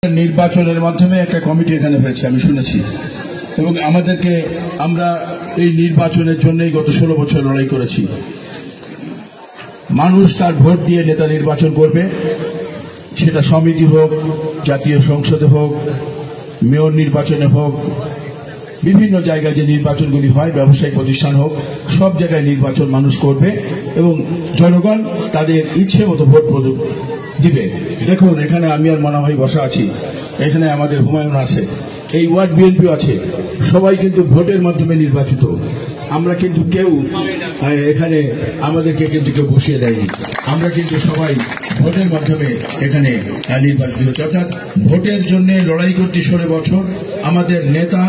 নির্বাচনের মাধ্যমে একটা কমিটি এখানে হয়েছে আমি শুনেছি এবং আমাদেরকে আমরা এই নির্বাচনের জন্যই গত 16 বছর লড়াই করেছি। মানুষ তার ভোট দিয়ে নেতা নির্বাচন করবে, সেটা সমিতি হোক, জাতীয় সংসদে হোক, মেয়র নির্বাচনে হোক, বিভিন্ন জায়গায় যে নির্বাচনগুলি হয়, ব্যবসায়িক প্রতিষ্ঠান হোক, সব জায়গায় নির্বাচন মানুষ করবে এবং জনগণ তাদের ইচ্ছে মতো ভোট দিবে। দেখুন, এখানে আমি আর মনা ভাই বসা আছি, এখানে আমাদের হুমায়ুন আছে, এই ওয়ার্ড বিএনপি আছে, সবাই কিন্তু ভোটের মাধ্যমে নির্বাচিত। আমরা কিন্তু কেউ এখানে আমাদেরকে কিন্তু কেউ বসিয়ে দেয়নি, আমরা কিন্তু সবাই ভোটের মাধ্যমে এখানে নির্বাচিত হচ্ছে। অর্থাৎ ভোটের জন্য লড়াই করছি 16 বছর। আমাদের নেতা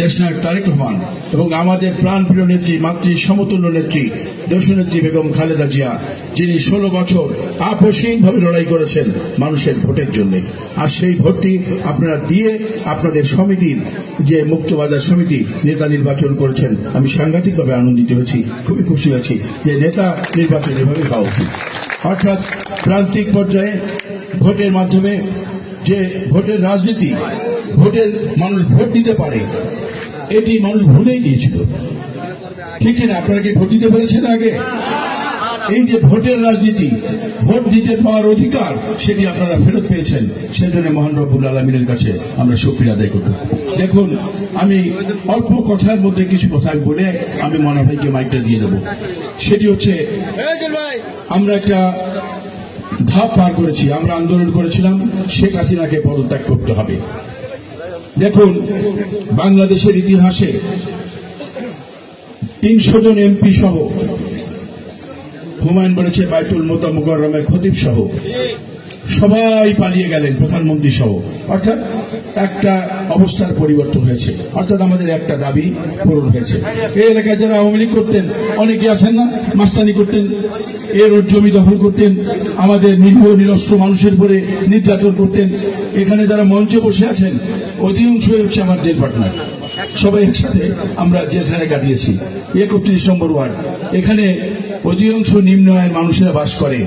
দেশনায়ক তারেক রহমান এবং আমাদের প্রাণপ্রিয় নেত্রী, মাতৃ সমতুল্য নেত্রী দেশনেত্রী বেগম খালেদা জিয়া, যিনি 16 বছর আপসহীনভাবে লড়াই করেছেন মানুষের ভোটের জন্য। আর সেই ভোটটি আপনারা দিয়ে আপনাদের সমিতির যে মুক্তবাজার সমিতি নেতা নির্বাচন করেছেন, আমি সাংঘাতিকভাবে আনন্দিত হয়েছি, খুবই খুশি হয়েছি যে নেতা নির্বাচন এভাবে হওয়া উচিত। অর্থাৎ প্রান্তিক পর্যায়ে ভোটের মাধ্যমে যে ভোটের রাজনীতি, ভোটের মানুষ ভোট দিতে পারে, এটি মানুষ ভুলেই গিয়েছিল। ঠিক কিনা? আপনারা কি ভোট দিতে পেরেছেন আগে? এই যে ভোটের রাজনীতি, ভোট দিতে পাওয়ার অধিকার, সেটি আপনারা ফেরত পেয়েছেন। সেজন্য মহান রব্বুল আলামিনের কাছে আমরা শুকরিয়া আদায় করব। দেখুন, আমি অল্প কথার মধ্যে কিছু কথা বলে আমি মনা ভাইকে মাইকটা দিয়ে দেব। সেটি হচ্ছে, আমরা একটা ধাপ পার করেছি, আমরা আন্দোলন করেছিলাম শেখ হাসিনাকে পদত্যাগ করতে হবে। দেখুন, বাংলাদেশের ইতিহাসে 300 জন এমপি সহ, হুমায়ুন বলেছে বাইতুল মুকাররমের খতিব সহ সবাই পালিয়ে গেলেন, প্রধানমন্ত্রী সহ। অর্থাৎ একটা অবস্থার পরিবর্তন হয়েছে, অর্থাৎ আমাদের একটা দাবি পূরণ হয়েছে। এই এলাকায় যারা আওয়ামী লীগ করতেন, অনেকে আছেন না, মাস্তানি করতেন, এর জমি দখল করতেন, আমাদের নিরীহ নিরস্ত্র মানুষের উপরে নির্যাতন করতেন, এখানে যারা মঞ্চে বসে আছেন অধিকাংশই হচ্ছে আমার জেল পার্টনার। সবাই একসাথে আমরা জেলখানায় কাটিয়েছি। 31 নম্বর ওয়ার্ড, এখানে অধিকাংশ নিম্ন আয়ের মানুষেরা বাস করে।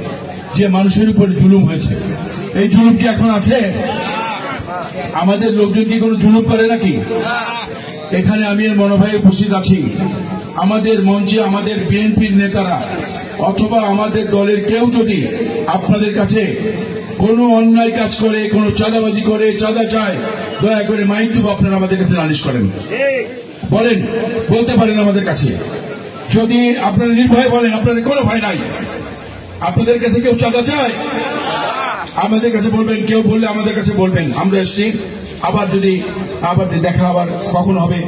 যে মানুষের উপরে জুলুম হয়েছে, এই জুলুম কি এখন আছে? আমাদের লোকজন কি কোনো জুলুম করে নাকি? এখানে আমি এর মনোভাবে উপস্থিত আছি। আমাদের মঞ্চে আমাদের বিএনপির নেতারা অথবা আমাদের দলের কেউ যদি আপনাদের কাছে কোনো অন্যায় কাজ করে, কোনো চাঁদাবাজি করে, চাঁদা চায়, দয়া করে মাইকটুকু আপনারা আমাদের কাছে নালিশ করেন, বলেন, বলতে পারেন আমাদের কাছে। যদি আপনারা নির্ভয়ে বলেন, আপনাদের কোনো ভয় নাই, আপনাদের কাছে কেউ চাঁদা চায়, আমাদের কাছে বলবেন, কেউ বললে আমাদের কাছে বলবেন, আমরা এসছি। আবার যদি দেখা আবার কখন হবে,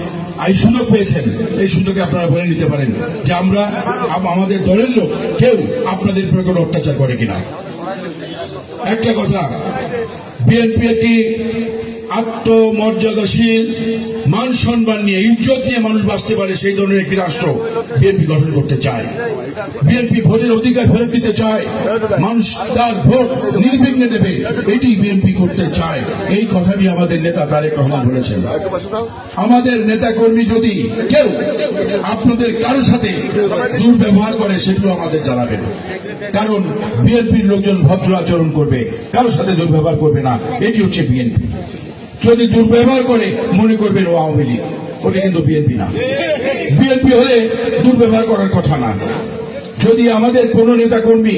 এই সুযোগ পেয়েছেন, এই সুযোগে আপনারা বলে নিতে পারেন যে আমরা আমাদের দলের লোক কেউ আপনাদের উপরে কোনো অত্যাচার করে কিনা। একটা কথা, বিএনপি একটি আত্মমর্যাদাশীল, মান সম্মান নিয়ে, ইজ্জত নিয়ে মানুষ বাঁচতে পারে, সেই ধরনের একটি রাষ্ট্র বিএনপি গঠন করতে চায়। বিএনপি ভোটের অধিকার ফেরত দিতে চায়, মানুষ তার ভোট নির্বিঘ্নে দেবে, এটি বিএনপি করতে চায়। এই কথাটি আমাদের নেতা তারেক রহমান বলেছেন। আমাদের নেতা কর্মী যদি কেউ আপনাদের কারোর সাথে দুর্ব্যবহার করে, সেগুলো আমাদের জানাবেন, কারণ বিএনপির লোকজন ভদ্র আচরণ করবে, কারোর সাথে দুর্ব্যবহার করবে না, এটি হচ্ছে বিএনপি। যদি দুর্ব্যবহার করে, মনে করবেন ও আওয়ামী লীগ, ওটা কিন্তু বিএনপি না। বিএনপি হলে দুর্ব্যবহার করার কথা না। যদি আমাদের কোন নেতাকর্মী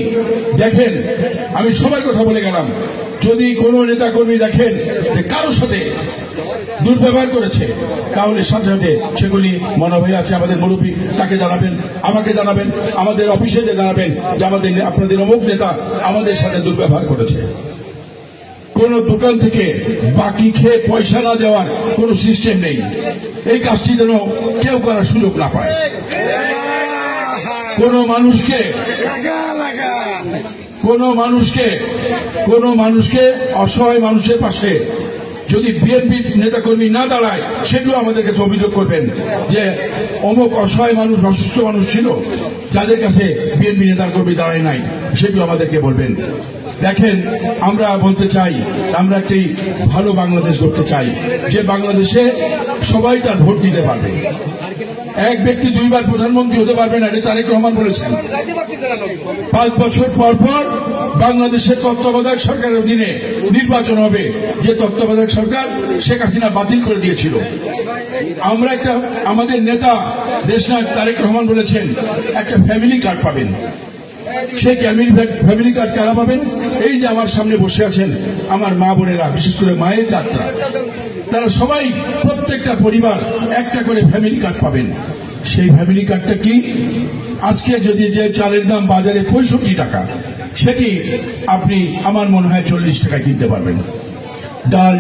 দেখেন, আমি সবার কথা বলে গেলাম, যদি কোন নেতাকর্মী দেখেন যে কারোর সাথে দুর্ব্যবহার করেছে, তাহলে সাথে সাথে সেগুলি মনোভাব আছে, আমাদের মুরব্বী, তাকে জানাবেন, আমাকে জানাবেন, আমাদের অফিসে যে জানাবেন যে আপনাদের অমুক নেতা আমাদের সাথে দুর্ব্যবহার করেছে। কোন দোকান থেকে বাকি খেয়ে পয়সা না দেওয়ার কোন সিস্টেম নেই। এই কাজটি যেন কেউ করার সুযোগ না পায়। কোন মানুষকে অসহায় মানুষের পাশে যদি বিএনপি নেতাকর্মী না দাঁড়ায়, সেগুলো আমাদের কাছে অভিযোগ করবেন যে অমুক অসহায় মানুষ, অসুস্থ মানুষ ছিল, যাদের কাছে বিএনপি নেতাকর্মী দাঁড়ায় নাই, সেগুলো আমাদেরকে বলবেন। দেখেন, আমরা বলতে চাই, আমরা একটি ভালো বাংলাদেশ করতে চাই, যে বাংলাদেশে সবাই তার ভোট দিতে পারবে। এক ব্যক্তি দুইবার প্রধানমন্ত্রী হতে পারবে না, এটা তারেক রহমান বলেছেন। 5 বছর পর পর বাংলাদেশের তত্ত্বাবধায়ক সরকারের অধীনে নির্বাচন হবে, যে তত্ত্বাবধায়ক সরকার শেখ হাসিনা বাতিল করে দিয়েছিল। আমরা আমাদের নেতা দেশনায়ক তারেক রহমান বলেছেন একটা ফ্যামিলি কার্ড পাবেন। সেই ফ্যামিলি কার্ড কারা পাবেন? এই যে আমার সামনে বসে আছেন আমার মা বোনেরা, বিশেষ করে মায়ের যাত্রা, তারা সবাই প্রত্যেকটা পরিবার একটা করে ফ্যামিলি কার্ড পাবেন। সেই ফ্যামিলি কার্ডটা কি? আজকে যদি যে চালের দাম বাজারে 65 টাকা, সেটি আপনি আমার মনে হয় 40 টাকায় কিনতে পারবেন। চাল,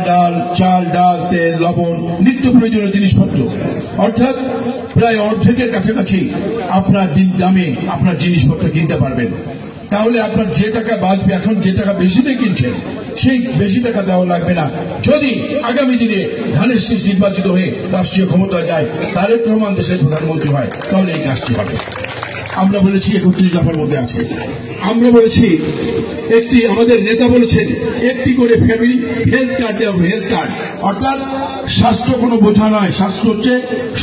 ডাল, তেল, লবণ, নিত্য প্রয়োজনীয় জিনিসপত্র, অর্থাৎ প্রায় অর্ধেকের কাছাকাছি আপনার দামে আপনার জিনিসপত্র কিনতে পারবেন। তাহলে আপনার যে টাকা বাঁচবে, এখন যে টাকা বেশি দিয়ে কিনছেন, সেই বেশি টাকা দেওয়া লাগবে না। যদি আগামী দিনে ধানের শীষ নির্বাচিত হয়ে রাষ্ট্রীয় ক্ষমতায় যায়, তারেক রহমান দেশের প্রধানমন্ত্রী হয়, তাহলে এই কাজটি হবে। আমরা বলেছি 31 দফার মধ্যে আছে। আমরা বলেছি আমাদের নেতা বলেছেন একটি করে ফ্যামিলি হেলথ কার্ড দেওয়া হবে। হেলথ কার্ড অর্থাৎ স্বাস্থ্য কোনো বোঝা নয়, স্বাস্থ্য হচ্ছে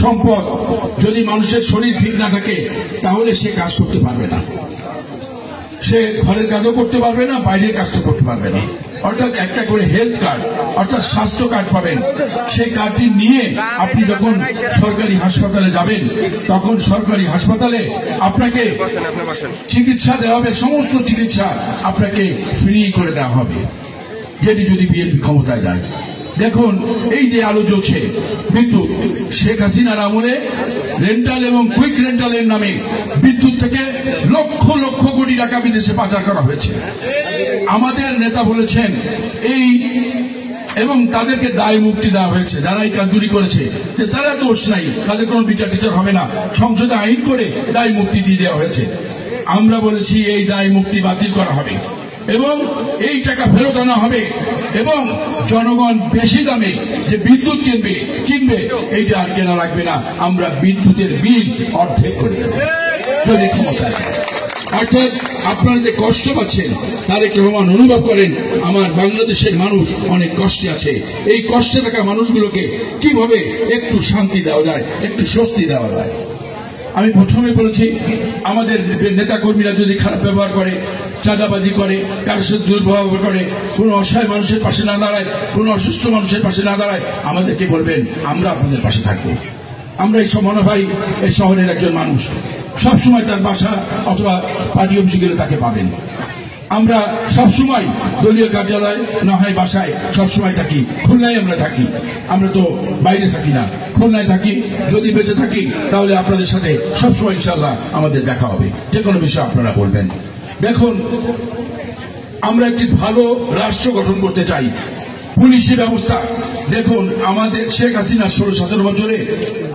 সম্পদ। যদি মানুষের শরীর ঠিক না থাকে তাহলে সে কাজ করতে পারবে না, সে ঘরের কাজও করতে পারবে না, বাইরের কাজও করতে পারবে না। অর্থাৎ একটা করে হেলথ কার্ড অর্থাৎ স্বাস্থ্য কার্ড পাবেন। সেই কার্ডটি নিয়ে আপনি যখন সরকারি হাসপাতালে যাবেন, তখন সরকারি হাসপাতালে আপনাকে চিকিৎসা দেওয়া হবে, সমস্ত চিকিৎসা আপনাকে ফ্রি করে দেওয়া হবে, যেটি যদি বিএনপি ক্ষমতায় যায়। দেখুন, এই যে আলো জ্বলছে বিদ্যুৎ, শেখ হাসিনার আমলে রেন্টাল এবং কুইক রেন্টালের নামে বিদ্যুৎ থেকে লক্ষ লক্ষ কোটি টাকা বিদেশে পাচার করা হয়েছে। আমাদের নেতা বলেছেন এবং তাদেরকে দায় মুক্তি দেওয়া হয়েছে, যারা এই কাজগুলি করেছে, যে তারা দোষ নাই, তাদের কোনো বিচার টিচার হবে না, সংসদে আইন করে দায় মুক্তি দিয়ে দেওয়া হয়েছে। আমরা বলেছি এই দায় মুক্তি বাতিল করা হবে এবং এই টাকা ফেরত আনা হবে এবং জনগণ বেশি দামে যে বিদ্যুৎ কিনবে এইটা আর কেনা লাগবে না। আমরা বিদ্যুতের বিল অর্ধেক করে দেব যদি ক্ষমতায়। অর্থাৎ আপনারা যে কষ্ট পাচ্ছেন, তারেক রহমান অনুভব করেন আমার বাংলাদেশের মানুষ অনেক কষ্টে আছে। এই কষ্টে থাকা মানুষগুলোকে কিভাবে একটু শান্তি দেওয়া যায়, একটু স্বস্তি দেওয়া যায়। আমি প্রথমে বলেছি, আমাদের নেতা কর্মীরা যদি খারাপ ব্যবহার করে, চাঁদাবাজি করে, কারোর সাথে দুর্ব্যবহার করে, কোনো অসহায় মানুষের পাশে না দাঁড়ায়, কোনো অসুস্থ মানুষের পাশে না দাঁড়ায়, আমাদেরকে বলবেন, আমরা আপনাদের পাশে থাকবো। আমরা এই মনে ভাই এই শহরের একজন মানুষ, সবসময় তার বাসা অথবা পার্টি অফিসে গেলে তাকে পাবেন। আমরা সবসময় দলীয় কার্যালয় না হয় বাসায় সবসময় থাকি। খুলনায় আমরা থাকি, আমরা তো বাইরে থাকি না, খুলনায় থাকি। যদি বেঁচে থাকি তাহলে আপনাদের সাথে সবসময় ইনশাআল্লাহ আমাদের দেখা হবে, যে কোনো বিষয় আপনারা বলবেন। দেখুন, আমরা একটি ভালো রাষ্ট্র গঠন করতে চাই। পুলিশি ব্যবস্থা দেখুন, আমাদের শেখ হাসিনা 16-17 বছরে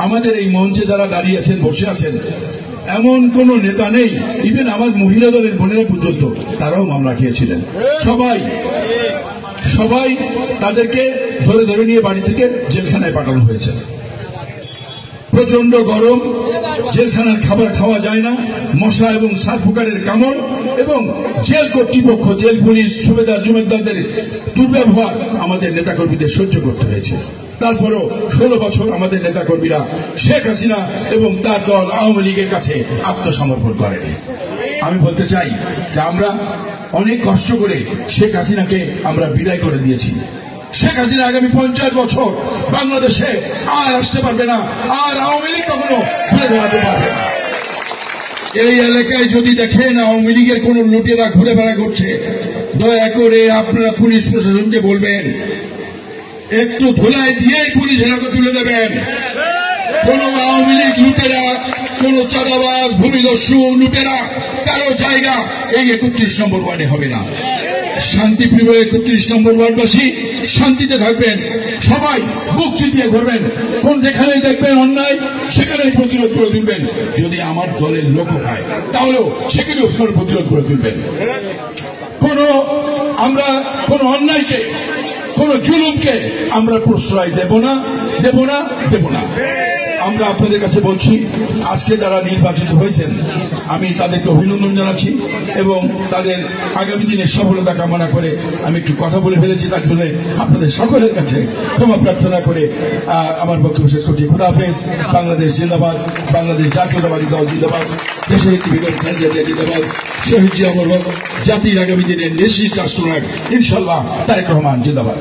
আমাদের এই মঞ্চে যারা দাঁড়িয়ে আছেন, বসে আছেন, এমন কোন নেতা নেই, ইভেন আমার মহিলা দলের বোনেরা পর্যন্ত তারাও মামলা খেয়েছিলেন। সবাই তাদেরকে ধরে ধরে নিয়ে বাড়ি থেকে জেলখানায় পাঠানো হয়েছে। প্রচন্ড গরম, জেলখানার খাবার খাওয়া যায় না, মশা এবং সারফুকারের কামড় এবং জেল কর্তৃপক্ষ, জেল পুলিশ, সুবেদার জমিদারদের দুর্ব্যবহার আমাদের নেতাকর্মীদের সহ্য করতে হয়েছে। তারপরও 16 বছর আমাদের নেতাকর্মীরা শেখ হাসিনা এবং তার দল আওয়ামী লীগের কাছে আত্মসমর্পণ করেনি। আমি বলতে চাই যে আমরা অনেক কষ্ট করে শেখ হাসিনাকে আমরা বিদায় করে দিয়েছি। শেখ হাসিনা আগামী 50 বছর বাংলাদেশে আর আসতে পারবে না, আর আওয়ামী লীগ কখনো ঘুরে বেড়াতে পারবে না। এই এলাকায় যদি দেখেন আওয়ামী লীগের কোন লুটেরা ঘুরে বেড়া করছে, দয়া করে আপনারা পুলিশ প্রশাসনকে বলবেন, একটু ধুলাই দিয়েই পুলিশ এলাকা তুলে দেবেন। কোন আওয়ামী লীগ লুটেরা, কোন চাঁদাবাজ, ভূমিদস্যু লুটেরা কারো জায়গা এই 31 নম্বর ওয়ার্ডে হবে না। শান্তিপ্রিয় 31 নম্বর ওয়ার্ডবাসী শান্তিতে থাকবেন, সবাই বুক চিতিয়ে ঘুরবেন, কোন যেখানেই দেখবেন অন্যায় সেখানেই প্রতিরোধ করে তুলবেন। যদি আমার দলের লোক হয় তাহলেও সেখানেও প্রতিরোধ করে তুলবেন। আমরা কোন অন্যায়কে, কোন জুলুমকে আমরা প্রশ্রয় দেব না। আমরা আপনাদের কাছে বলছি, আজকে যারা নির্বাচিত হয়েছেন আমি তাদেরকে অভিনন্দন জানাচ্ছি এবং তাদের আগামী দিনের সফলতা কামনা করে আমি একটু কথা বলে ফেলেছি, তার জন্য আপনাদের সকলের কাছে ক্ষমা প্রার্থনা করে আমার বক্তব্য শেষ করছি। খোদা হাফেজ। বাংলাদেশ জিন্দাবাদ, বাংলাদেশ জাতীয়তাবাদী দল জিন্দাবাদ, দেশের একটি বেগম খালেদা জিয়া জিন্দাবাদ, শহীদ জিয়া অমর হোক, জাতির আগামী দিনের নিশ্চিত রাষ্ট্রনায়ক ইনশাল্লাহ তারেক রহমান জিন্দাবাদ।